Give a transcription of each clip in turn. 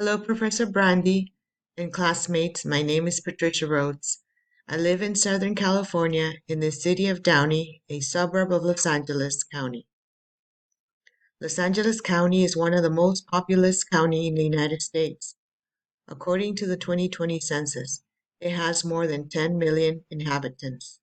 Hello, Professor Brandy and classmates. My name is Patricia Rhodes. I live in Southern California in the city of Downey, a suburb of Los Angeles County. Los Angeles County is one of the most populous counties in the United States. According to the 2020 census, it has more than 10 million inhabitants.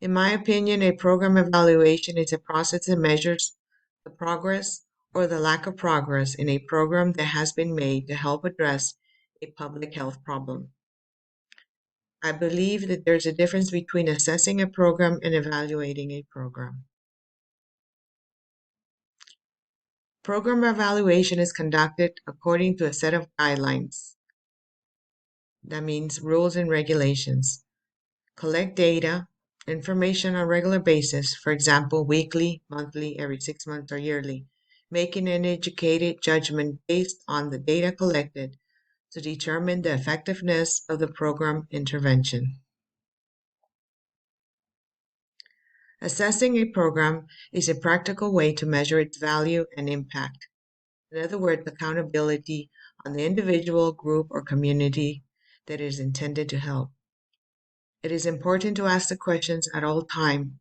In my opinion, a program evaluation is a process that measures the progress or the lack of progress in a program that has been made to help address a public health problem. I believe that there's a difference between assessing a program and evaluating a program. Program evaluation is conducted according to a set of guidelines. That means rules and regulations. Collect data, information on a regular basis, for example, weekly, monthly, every 6 months, or yearly, making an educated judgment based on the data collected to determine the effectiveness of the program intervention. Assessing a program is a practical way to measure its value and impact. In other words, accountability on the individual, group, or community that is intended to help. It is important to ask the questions at all times,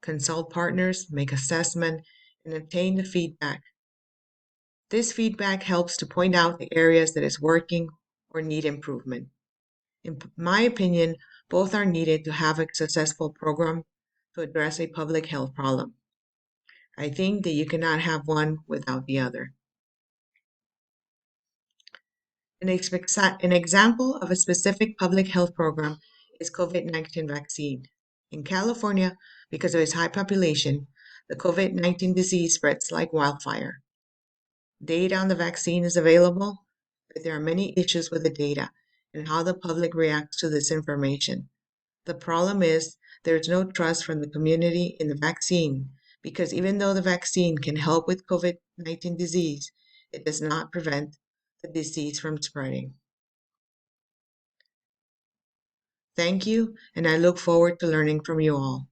consult partners, make assessment, and obtain the feedback. This feedback helps to point out the areas that is working or need improvement. In my opinion, both are needed to have a successful program to address a public health problem. I think that you cannot have one without the other. An example of a specific public health program is COVID-19 vaccine. In California, because of its high population, the COVID-19 disease spreads like wildfire. Data on the vaccine is available, but there are many issues with the data and how the public reacts to this information. The problem is there is no trust from the community in the vaccine because even though the vaccine can help with COVID-19 disease, it does not prevent the disease from spreading. Thank you, and I look forward to learning from you all.